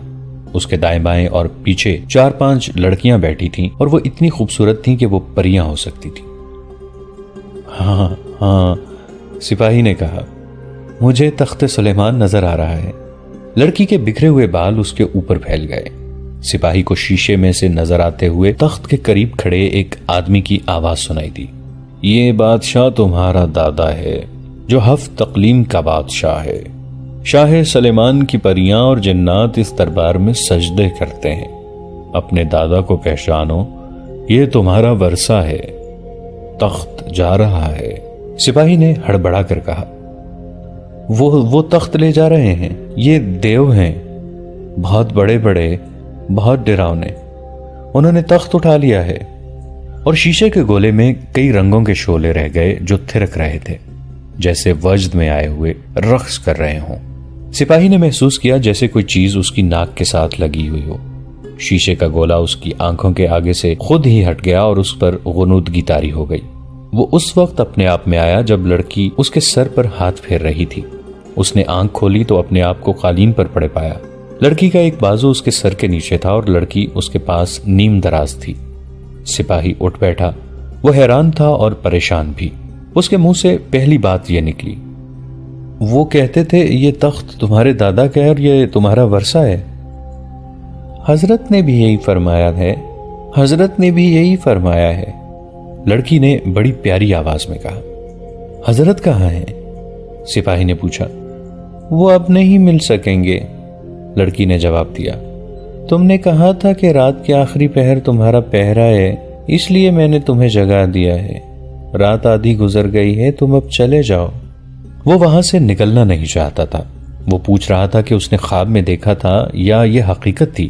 اس کے دائیں بائیں اور پیچھے 4-5 لڑکیاں بیٹھی تھیں اور وہ اتنی خوبصورت تھیں کہ وہ پریاں ہو سکتی تھیں۔ ہاں ہاں، سپاہی نے کہا، مجھے تخت سلیمان نظر آ رہا ہے۔ لڑکی کے بکھرے ہوئے بال اس کے اوپر پھیل گئے۔ سپاہی کو شیشے میں سے نظر آتے ہوئے تخت کے قریب کھڑے ایک آدمی کی آواز سنائی دی، یہ بادشاہ تمہارا دادا ہے جو 7 تقلیم کا بادشاہ ہے۔ شاہ سلیمان کی پریاں اور جنات اس دربار میں سجدے کرتے ہیں۔ اپنے دادا کو پہچانو، یہ تمہارا ورثہ ہے، تخت جا رہا ہے۔ سپاہی نے ہڑبڑا کر کہا، وہ تخت لے جا رہے ہیں، یہ دیو ہیں، بہت بڑے بڑے، بہت ڈراونے، انہوں نے تخت اٹھا لیا ہے۔ اور شیشے کے گولے میں کئی رنگوں کے شعلے رہ گئے جو تھرک رہے تھے، جیسے وجد میں آئے ہوئے رقص کر رہے ہوں۔ سپاہی نے محسوس کیا جیسے کوئی چیز اس کی ناک کے ساتھ لگی ہوئی ہو۔ شیشے کا گولا اس کی آنکھوں کے آگے سے خود ہی ہٹ گیا اور اس پر غنودگی طاری ہو گئی۔ وہ اس وقت اپنے آپ میں آیا جب لڑکی اس کے سر پر ہاتھ پھیر رہی تھی۔ اس نے آنکھ کھولی تو اپنے آپ کو قالین پر پڑے پایا۔ لڑکی کا ایک بازو اس کے سر کے نیچے تھا اور لڑکی اس کے پاس نیم دراز تھی۔ سپاہی اٹھ بیٹھا، وہ حیران تھا اور پریشان بھی۔ اس کے منہ سے پہلی بات یہ نکلی، وہ کہتے تھے یہ تخت تمہارے دادا کا ہے اور یہ تمہارا ورثہ ہے۔ حضرت نے بھی یہی فرمایا ہے، حضرت نے بھی یہی فرمایا ہے، لڑکی نے بڑی پیاری آواز میں کہا۔ حضرت کہاں ہیں؟ سپاہی نے پوچھا۔ وہ اب نہیں مل سکیں گے، لڑکی نے جواب دیا۔ تم نے کہا تھا کہ رات کے آخری پہر تمہارا پہرا ہے، اس لیے میں نے تمہیں جگا دیا ہے۔ رات آدھی گزر گئی ہے، تم اب چلے جاؤ۔ وہ وہاں سے نکلنا نہیں چاہتا تھا۔ وہ پوچھ رہا تھا کہ اس نے خواب میں دیکھا تھا یا یہ حقیقت تھی۔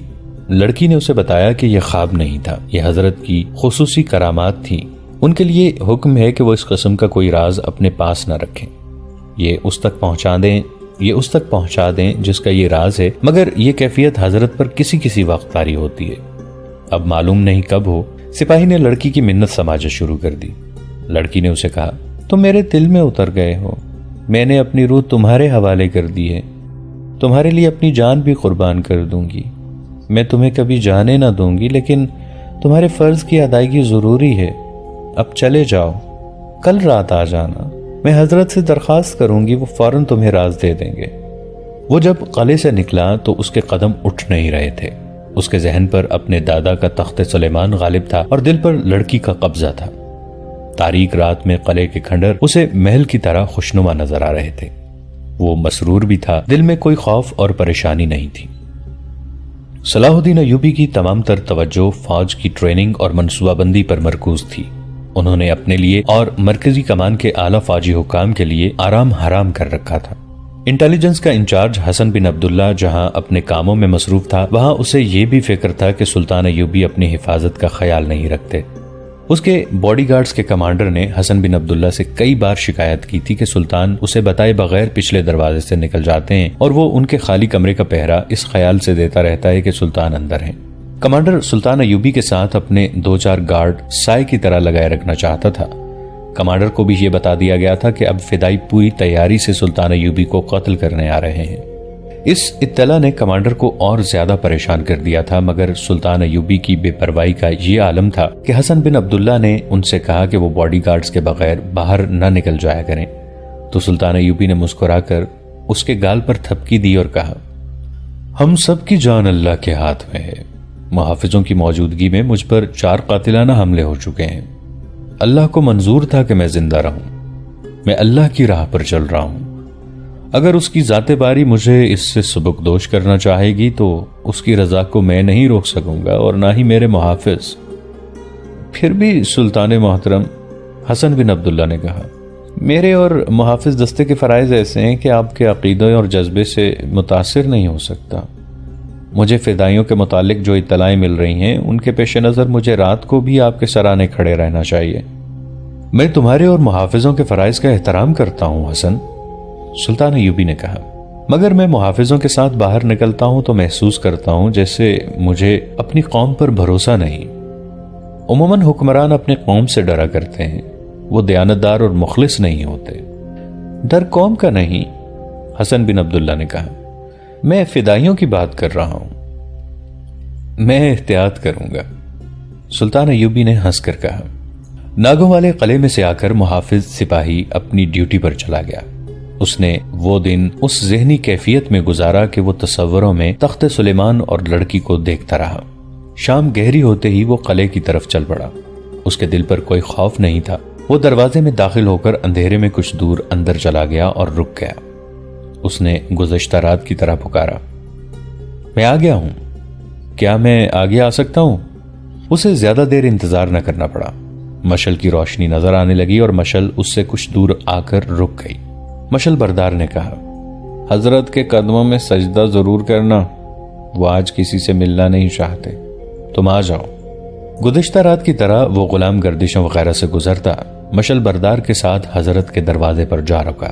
لڑکی نے اسے بتایا کہ یہ خواب نہیں تھا، یہ حضرت کی خصوصی کرامات تھی۔ ان کے لیے حکم ہے کہ وہ اس قسم کا کوئی راز اپنے پاس نہ رکھیں، یہ اس تک پہنچا دیں جس کا یہ راز ہے، مگر یہ کیفیت حضرت پر کسی وقت طاری ہوتی ہے، اب معلوم نہیں کب ہو۔ سپاہی نے لڑکی کی منت سماجت شروع کر دی۔ لڑکی نے اسے کہا، تم میرے دل میں اتر گئے ہو، میں نے اپنی روح تمہارے حوالے کر دی ہے، تمہارے لیے اپنی جان بھی قربان کر دوں گی۔ میں تمہیں کبھی جانے نہ دوں گی، لیکن تمہارے فرض کی ادائیگی ضروری ہے۔ اب چلے جاؤ، کل رات آ جانا، میں حضرت سے درخواست کروں گی، وہ فوراً تمہیں راز دے دیں گے۔ وہ جب قلعے سے نکلا تو اس کے قدم اٹھ نہیں رہے تھے۔ اس کے ذہن پر اپنے دادا کا تخت سلیمان غالب تھا اور دل پر لڑکی کا قبضہ تھا۔ تاریک رات میں قلعے کے کھنڈر اسے محل کی طرح خوشنما نظر آ رہے تھے۔ وہ مسرور بھی تھا، دل میں کوئی خوف اور پریشانی نہیں تھی۔ صلاح الدین ایوبی کی تمام تر توجہ فوج کی ٹریننگ اور منصوبہ بندی پر مرکوز تھی۔ انہوں نے اپنے لیے اور مرکزی کمان کے اعلیٰ فوجی حکام کے لیے آرام حرام کر رکھا تھا۔ انٹیلیجنس کا انچارج حسن بن عبداللہ جہاں اپنے کاموں میں مصروف تھا، وہاں اسے یہ بھی فکر تھا کہ سلطان ایوبی اپنی حفاظت کا خیال نہیں رکھتے۔ اس کے باڈی گارڈز کے کمانڈر نے حسن بن عبداللہ سے کئی بار شکایت کی تھی کہ سلطان اسے بتائے بغیر پچھلے دروازے سے نکل جاتے ہیں اور وہ ان کے خالی کمرے کا پہرا اس خیال سے دیتا رہتا ہے کہ سلطان اندر ہیں۔ کمانڈر سلطان ایوبی کے ساتھ اپنے 2-4 گارڈ سائے کی طرح لگائے رکھنا چاہتا تھا۔ کمانڈر کو بھی یہ بتا دیا گیا تھا کہ اب فدائی پوری تیاری سے سلطان ایوبی کو قتل کرنے آ رہے ہیں۔ اس اطلاع نے کمانڈر کو اور زیادہ پریشان کر دیا تھا، مگر سلطان ایوبی کی بے پرواہی کا یہ عالم تھا کہ حسن بن عبداللہ نے ان سے کہا کہ وہ باڈی گارڈز کے بغیر باہر نہ نکل جایا کریں، تو سلطان ایوبی نے مسکرا کر اس کے گال پر تھپکی دی اور کہا، ہم سب کی جان اللہ کے ہاتھ میں ہے۔ محافظوں کی موجودگی میں مجھ پر 4 قاتلانہ حملے ہو چکے ہیں۔ اللہ کو منظور تھا کہ میں زندہ رہوں، میں اللہ کی راہ پر چل رہا ہوں۔ اگر اس کی ذات باری مجھے اس سے سبکدوش کرنا چاہے گی تو اس کی رضا کو میں نہیں روک سکوں گا اور نہ ہی میرے محافظ۔ پھر بھی سلطان محترم، حسن بن عبداللہ نے کہا، میرے اور محافظ دستے کے فرائض ایسے ہیں کہ آپ کے عقیدے اور جذبے سے متاثر نہیں ہو سکتا۔ مجھے فدائیوں کے متعلق جو اطلاعیں مل رہی ہیں ان کے پیش نظر مجھے رات کو بھی آپ کے سرانے کھڑے رہنا چاہیے۔ میں تمہارے اور محافظوں کے فرائض کا احترام کرتا ہوں حسن، سلطان ایوبی نے کہا، مگر میں محافظوں کے ساتھ باہر نکلتا ہوں تو محسوس کرتا ہوں جیسے مجھے اپنی قوم پر بھروسہ نہیں۔ عموماً حکمران اپنے قوم سے ڈرا کرتے ہیں، وہ دیانتدار اور مخلص نہیں ہوتے۔ ڈر قوم کا نہیں، حسن بن عبداللہ نے کہا، میں فدائیوں کی بات کر رہا ہوں۔ میں احتیاط کروں گا، سلطان ایوبی نے ہنس کر کہا۔ ناگوں والے قلعے میں سے آ کر محافظ سپاہی اپنی ڈیوٹی پر چلا گیا۔ اس نے وہ دن اس ذہنی کیفیت میں گزارا کہ وہ تصوروں میں تخت سلیمان اور لڑکی کو دیکھتا رہا۔ شام گہری ہوتے ہی وہ قلعے کی طرف چل پڑا۔ اس کے دل پر کوئی خوف نہیں تھا۔ وہ دروازے میں داخل ہو کر اندھیرے میں کچھ دور اندر چلا گیا اور رک گیا۔ اس نے گزشتہ رات کی طرح پکارا، میں آ گیا ہوں، کیا میں آگے آ سکتا ہوں؟ اسے زیادہ دیر انتظار نہ کرنا پڑا۔ مشل کی روشنی نظر آنے لگی اور مشل اس سے کچھ دور آ کر رک گئی۔ مشل بردار نے کہا، حضرت کے قدموں میں سجدہ ضرور کرنا، وہ آج کسی سے ملنا نہیں چاہتے، تم آ جاؤ۔ گزشتہ رات کی طرح وہ غلام گردشوں وغیرہ سے گزرتا مشل بردار کے ساتھ حضرت کے دروازے پر جا رکا۔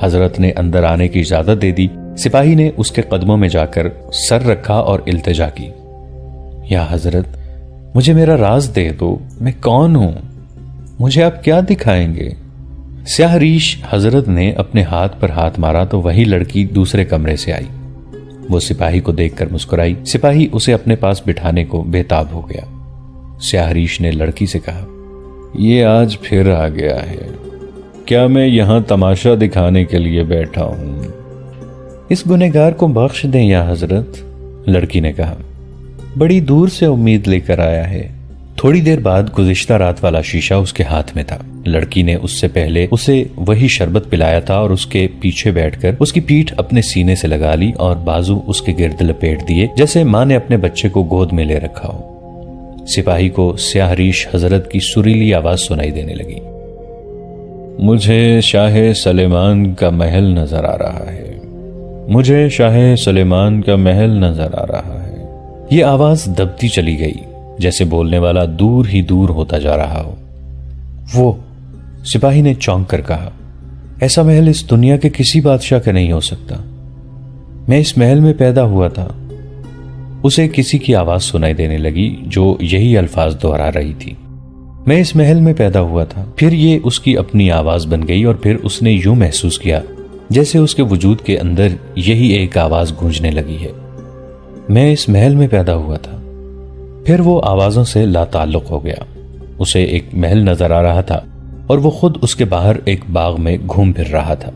حضرت نے اندر آنے کی اجازت دے دی۔ سپاہی نے اس کے قدموں میں جا کر سر رکھا اور التجا کی، یا حضرت مجھے میرا راز دے دو، میں کون ہوں، مجھے آپ کیا دکھائیں گے؟ سیاہ ریش حضرت نے اپنے ہاتھ پر ہاتھ مارا تو وہی لڑکی دوسرے کمرے سے آئی۔ وہ سپاہی کو دیکھ کر مسکرائی۔ سپاہی اسے اپنے پاس بٹھانے کو بےتاب ہو گیا۔ سیاہ ریش نے لڑکی سے کہا، یہ آج پھر آ گیا ہے، کیا میں یہاں تماشا دکھانے کے لیے بیٹھا ہوں؟ اس گنہگار کو بخش دیں یا حضرت، لڑکی نے کہا، بڑی دور سے امید لے کر آیا ہے۔ تھوڑی دیر بعد گزشتہ رات والا شیشہ اس کے ہاتھ میں تھا۔ لڑکی نے اس سے پہلے اسے وہی شربت پلایا تھا اور اس کے پیچھے بیٹھ کر اس کی پیٹھ اپنے سینے سے لگا لی اور بازو اس کے گرد لپیٹ دیے جیسے ماں نے اپنے بچے کو گود میں لے رکھا ہو۔ سپاہی کو سیاہ ریش حضرت کی سریلی آواز سنائی دینے لگی، مجھے شاہ سلیمان کا محل نظر آ رہا ہے، مجھے شاہ سلیمان کا محل نظر آ رہا ہے۔ یہ آواز دبتی چلی گئی جیسے بولنے والا دور ہی دور ہوتا جا رہا ہو۔ وہ، سپاہی نے چونک کر کہا، ایسا محل اس دنیا کے کسی بادشاہ کا نہیں ہو سکتا۔ میں اس محل میں پیدا ہوا تھا۔ اسے کسی کی آواز سنائی دینے لگی جو یہی الفاظ دہرا رہی تھی، میں اس محل میں پیدا ہوا تھا۔ پھر یہ اس کی اپنی آواز بن گئی اور پھر اس نے یوں محسوس کیا جیسے اس کے وجود کے اندر یہی ایک آواز گونجنے لگی ہے، میں اس محل میں پیدا ہوا تھا۔ پھر وہ آوازوں سے لا تعلق ہو گیا۔ اسے ایک محل نظر آ رہا تھا اور وہ خود اس کے باہر ایک باغ میں گھوم پھر رہا تھا۔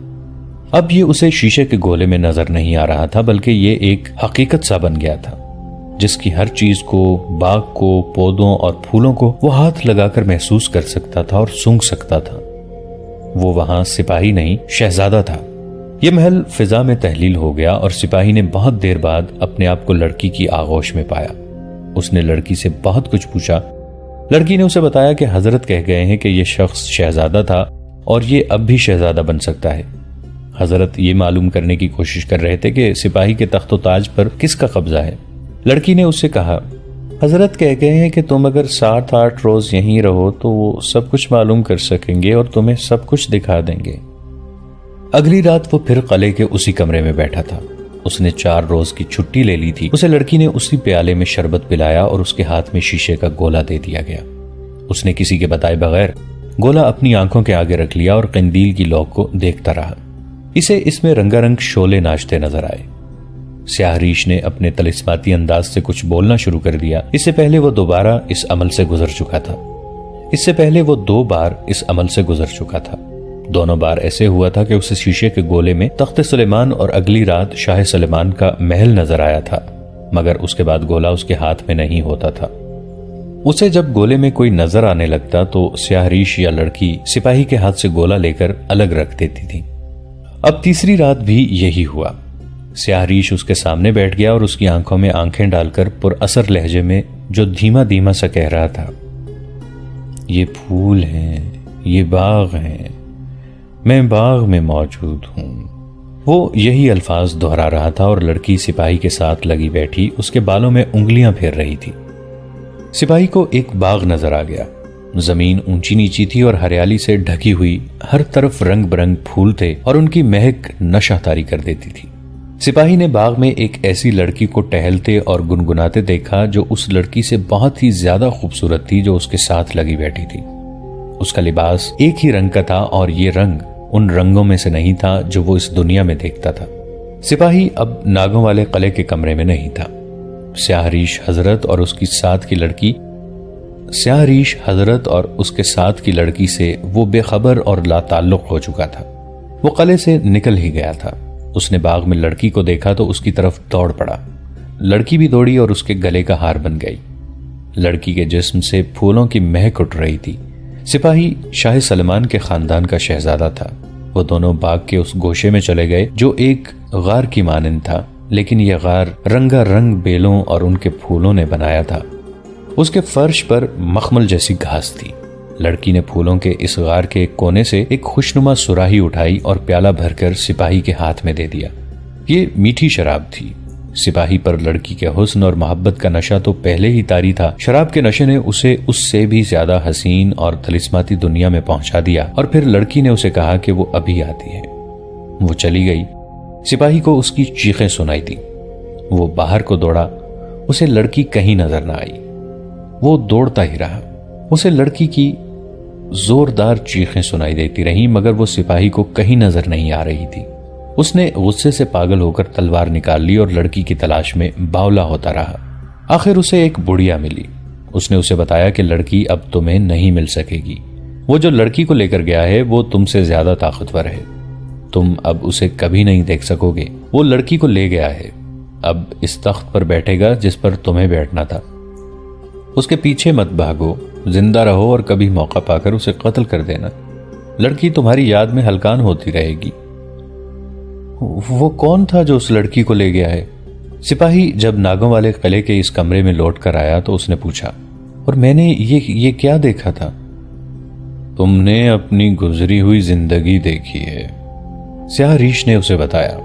اب یہ اسے شیشے کے گولے میں نظر نہیں آ رہا تھا بلکہ یہ ایک حقیقت سا بن گیا تھا جس کی ہر چیز کو، باغ کو، پودوں اور پھولوں کو وہ ہاتھ لگا کر محسوس کر سکتا تھا اور سونگھ سکتا تھا۔ وہ وہاں سپاہی نہیں، شہزادہ تھا۔ یہ محل فضا میں تحلیل ہو گیا اور سپاہی نے بہت دیر بعد اپنے آپ کو لڑکی کی آغوش میں پایا۔ اس نے لڑکی سے بہت کچھ پوچھا۔ لڑکی نے اسے بتایا کہ حضرت کہہ گئے ہیں کہ یہ شخص شہزادہ تھا اور یہ اب بھی شہزادہ بن سکتا ہے۔ حضرت یہ معلوم کرنے کی کوشش کر رہے تھے کہ سپاہی کے تخت و تاج پر کس کا قبضہ ہے۔ لڑکی نے اس سے کہا، حضرت کہہ گئے ہیں کہ تم اگر 7-8 روز یہیں رہو تو وہ سب کچھ معلوم کر سکیں گے اور تمہیں سب کچھ دکھا دیں گے۔ اگلی رات وہ پھر قلعے کے اسی کمرے میں بیٹھا تھا۔ اس نے 4 روز کی چھٹی لے لی تھی۔ اسے لڑکی نے اسی پیالے میں شربت پلایا اور اس کے ہاتھ میں شیشے کا گولا دے دیا گیا۔ اس نے کسی کے بتائے بغیر گولا اپنی آنکھوں کے آگے رکھ لیا اور قندیل کی لو کو دیکھتا رہا۔ اسے اس میں رنگا رنگ شعلے ناچتے نظر آئے۔ سیاہ ریش نے اپنے طلسماتی انداز سے کچھ بولنا شروع کر دیا۔ اس سے پہلے وہ 2 بار اس عمل سے گزر چکا تھا۔ دونوں بار ایسے ہوا تھا کہ اسے شیشے کے گولے میں تخت سلیمان اور اگلی رات شاہ سلیمان کا محل نظر آیا تھا، مگر اس کے بعد گولا اس کے ہاتھ میں نہیں ہوتا تھا۔ اسے جب گولے میں کوئی نظر آنے لگتا تو سیاہ ریش یا لڑکی سپاہی کے ہاتھ سے گولا لے کر الگ رکھ دیتی تھی۔ اب تیسری رات بھی یہی ہوا۔ سیاہ ریش اس کے سامنے بیٹھ گیا اور اس کی آنکھوں میں آنکھیں ڈال کر پر اثر لہجے میں جو دھیما دھیما سا کہہ رہا تھا، یہ پھول ہیں، یہ باغ ہیں، میں باغ میں موجود ہوں۔ وہ یہی الفاظ دہرا رہا تھا اور لڑکی سپاہی کے ساتھ لگی بیٹھی اس کے بالوں میں انگلیاں پھیر رہی تھی۔ سپاہی کو ایک باغ نظر آ گیا۔ زمین اونچی نیچی تھی اور ہریالی سے ڈھکی ہوئی، ہر طرف رنگ برنگ پھول تھے اور ان کی مہک نشہ طاری کر دیتی تھی۔ سپاہی نے باغ میں ایک ایسی لڑکی کو ٹہلتے اور گنگناتے دیکھا جو اس لڑکی سے بہت ہی زیادہ خوبصورت تھی جو اس کے ساتھ لگی بیٹھی تھی۔ اس کا لباس ایک ہی رنگ کا تھا اور یہ رنگ ان رنگوں میں سے نہیں تھا جو وہ اس دنیا میں دیکھتا تھا۔ سپاہی اب ناگوں والے قلعے کے کمرے میں نہیں تھا۔ سیاہ ریش حضرت اور اس کے ساتھ کی لڑکی سے وہ بے خبر اور لا تعلق ہو چکا تھا۔ وہ قلعے سے نکل ہی گیا تھا۔ اس نے باغ میں لڑکی کو دیکھا تو اس کی طرف دوڑ پڑا۔ لڑکی بھی دوڑی اور اس کے گلے کا ہار بن گئی۔ لڑکی کے جسم سے پھولوں کی مہک اٹھ رہی تھی۔ سپاہی شاہ سلمان کے خاندان کا شہزادہ تھا۔ وہ دونوں باغ کے اس گوشے میں چلے گئے جو ایک غار کی مانند تھا، لیکن یہ غار رنگا رنگ بیلوں اور ان کے پھولوں نے بنایا تھا۔ اس کے فرش پر مخمل جیسی گھاس تھی۔ لڑکی نے پھولوں کے اس غار کے ایک کونے سے ایک خوشنما سراہی اٹھائی اور پیالہ بھر کر سپاہی کے ہاتھ میں دے دیا۔ یہ میٹھی شراب تھی۔ سپاہی پر لڑکی کے حسن اور محبت کا نشہ تو پہلے ہی طاری تھا، شراب کے نشے نے اسے اس سے بھی زیادہ حسین اور طلسماتی دنیا میں پہنچا دیا۔ اور پھر لڑکی نے اسے کہا کہ وہ ابھی آتی ہے۔ وہ چلی گئی۔ سپاہی کو اس کی چیخیں سنائی دی۔ وہ باہر کو دوڑا، اسے لڑکی کہیں نظر نہ آئی۔ وہ دوڑتا ہی رہا۔ اسے لڑکی کی زوردار چیخیں سنائی دیتی رہیں مگر وہ سپاہی کو کہیں نظر نہیں آ رہی تھی۔ اس نے غصے سے پاگل ہو کر تلوار نکال لی اور لڑکی کی تلاش میں باولا ہوتا رہا۔ آخر اسے ایک بڑھیا ملی۔ اس نے اسے بتایا کہ لڑکی اب تمہیں نہیں مل سکے گی۔ وہ جو لڑکی کو لے کر گیا ہے وہ تم سے زیادہ طاقتور ہے، تم اب اسے کبھی نہیں دیکھ سکو گے۔ وہ لڑکی کو لے گیا ہے، اب اس تخت پر بیٹھے گا جس پر تمہیں بیٹھنا تھا۔ اس کے پیچھے مت بھاگو، زندہ رہو اور کبھی موقع پا کر اسے قتل کر دینا۔ لڑکی تمہاری یاد میں ہلکان ہوتی رہے گی۔ وہ کون تھا جو اس لڑکی کو لے گیا ہے؟ سپاہی جب ناگوں والے قلعے کے اس کمرے میں لوٹ کر آیا تو اس نے پوچھا، اور میں نے یہ کیا دیکھا تھا؟ تم نے اپنی گزری ہوئی زندگی دیکھی ہے، سیاہ ریش نے اسے بتایا۔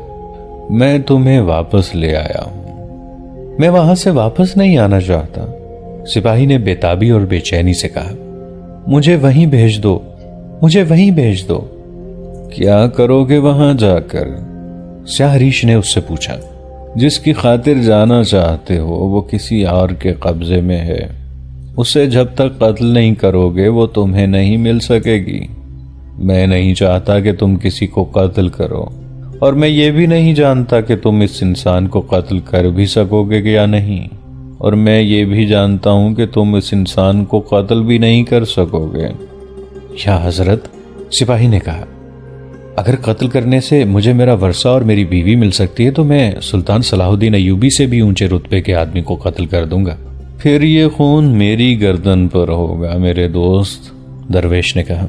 میں تمہیں واپس لے آیا ہوں۔ میں وہاں سے واپس نہیں آنا چاہتا، سپاہی نے بےتابی اور بے چینی سے کہا۔ مجھے وہیں بھیج دو، مجھے وہیں بھیج دو۔ کیا کرو گے وہاں جا کر؟ سیاہ ریش نے اس سے پوچھا۔ جس کی خاطر جانا چاہتے ہو وہ کسی اور کے قبضے میں ہے، اسے جب تک قتل نہیں کرو گے وہ تمہیں نہیں مل سکے گی۔ میں نہیں چاہتا کہ تم کسی کو قتل کرو، اور میں یہ بھی نہیں جانتا کہ تم اس انسان کو قتل کر بھی سکو گے یا نہیں، اور میں یہ بھی جانتا ہوں کہ تم اس انسان کو قتل بھی نہیں کر سکو گے۔ یا حضرت، سپاہی نے کہا، اگر قتل کرنے سے مجھے میرا ورثہ اور میری بیوی مل سکتی ہے تو میں سلطان صلاح الدین ایوبی سے بھی اونچے رتبے کے آدمی کو قتل کر دوں گا۔ پھر یہ خون میری گردن پر ہوگا میرے دوست، درویش نے کہا۔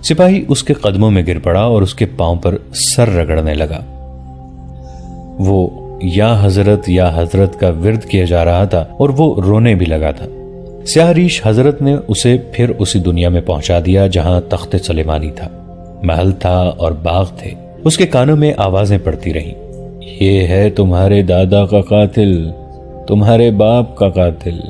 سپاہی اس کے قدموں میں گر پڑا اور اس کے پاؤں پر سر رگڑنے لگا۔ وہ یا حضرت کا ورد کیا جا رہا تھا اور وہ رونے بھی لگا تھا۔ سیاہ ریش حضرت نے اسے پھر اسی دنیا میں پہنچا دیا جہاں تخت سلیمانی تھا، محل تھا اور باغ تھے۔ اس کے کانوں میں آوازیں پڑتی رہیں، یہ ہے تمہارے دادا کا قاتل، تمہارے باپ کا قاتل،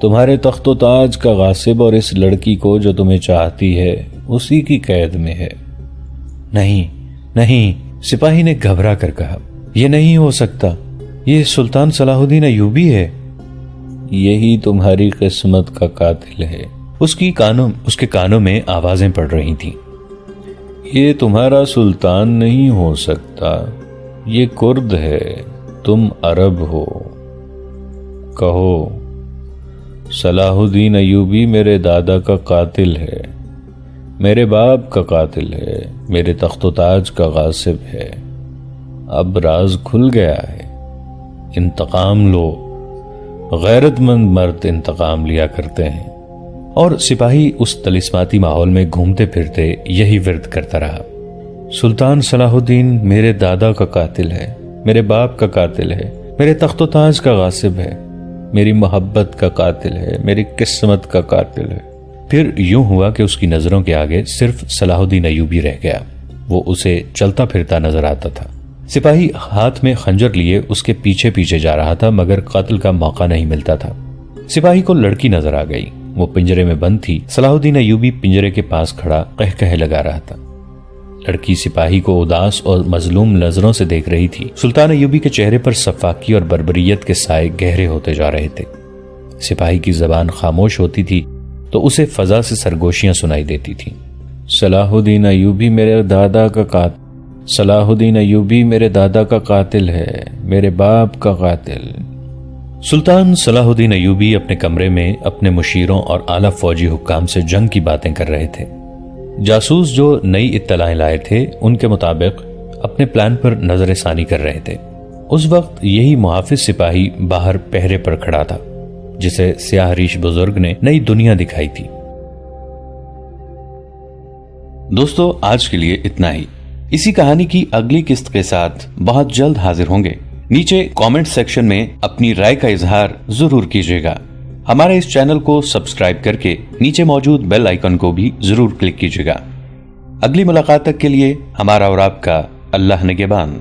تمہارے تخت و تاج کا غاصب، اور اس لڑکی کو جو تمہیں چاہتی ہے اسی کی قید میں ہے۔ نہیں نہیں، سپاہی نے گھبرا کر کہا، یہ نہیں ہو سکتا، یہ سلطان صلاح الدین ایوبی ہے۔ یہی تمہاری قسمت کا قاتل ہے۔ اس کے کانوں میں آوازیں پڑ رہی تھیں، یہ تمہارا سلطان نہیں ہو سکتا، یہ کرد ہے، تم عرب ہو۔ کہو صلاح الدین ایوبی میرے دادا کا قاتل ہے، میرے باپ کا قاتل ہے، میرے تخت و تاج کا غاصب ہے۔ اب راز کھل گیا ہے، انتقام لو، غیرت مند مرد انتقام لیا کرتے ہیں۔ اور سپاہی اس طلسماتی ماحول میں گھومتے پھرتے یہی ورد کرتا رہا، سلطان صلاح الدین میرے دادا کا قاتل ہے، میرے باپ کا قاتل ہے، میرے تخت و تاج کا غاصب ہے، میری محبت کا قاتل ہے، میری قسمت کا قاتل ہے۔ پھر یوں ہوا کہ اس کی نظروں کے آگے صرف صلاح الدین ایوبی رہ گیا، وہ اسے چلتا پھرتا نظر آتا تھا۔ سپاہی ہاتھ میں خنجر لیے اس کے پیچھے پیچھے جا رہا تھا مگر قتل کا موقع نہیں ملتا تھا۔ سپاہی کو لڑکی نظر آ گئی، وہ پنجرے میں بند تھی۔ صلاح الدین ایوبی پنجرے کے پاس کھڑا قہقہے لگا رہا تھا۔ لڑکی سپاہی کو اداس اور مظلوم نظروں سے دیکھ رہی تھی۔ سلطان ایوبی کے چہرے پر سفاکی اور بربریت کے سائے گہرے ہوتے جا رہے تھے۔ سپاہی کی زبان خاموش ہوتی تھی تو اسے فضا سے سرگوشیاں سنائی دیتی تھیں۔ صلاح الدین ایوبی میرے دادا کا قاتل، صلاح الدین ایوبی میرے دادا کا قاتل ہے، میرے باپ کا قاتل۔ سلطان صلاح الدین ایوبی اپنے کمرے میں اپنے مشیروں اور اعلیٰ فوجی حکام سے جنگ کی باتیں کر رہے تھے۔ جاسوس جو نئی اطلاعیں لائے تھے ان کے مطابق اپنے پلان پر نظر ثانی کر رہے تھے۔ اس وقت یہی محافظ سپاہی باہر پہرے پر کھڑا تھا جسے سیاہ ریش بزرگ نے نئی دنیا دکھائی تھی۔ دوستو، آج کے لیے اتنا ہی۔ اسی کہانی کی اگلی قسط کے ساتھ بہت جلد حاضر ہوں گے۔ نیچے کامنٹ سیکشن میں اپنی رائے کا اظہار ضرور کیجیے گا۔ ہمارے اس چینل کو سبسکرائب کر کے نیچے موجود بیل آئیکن کو بھی ضرور کلک کیجیے گا۔ اگلی ملاقات تک کے لیے ہمارا اور آپ کا اللہ نگہبان۔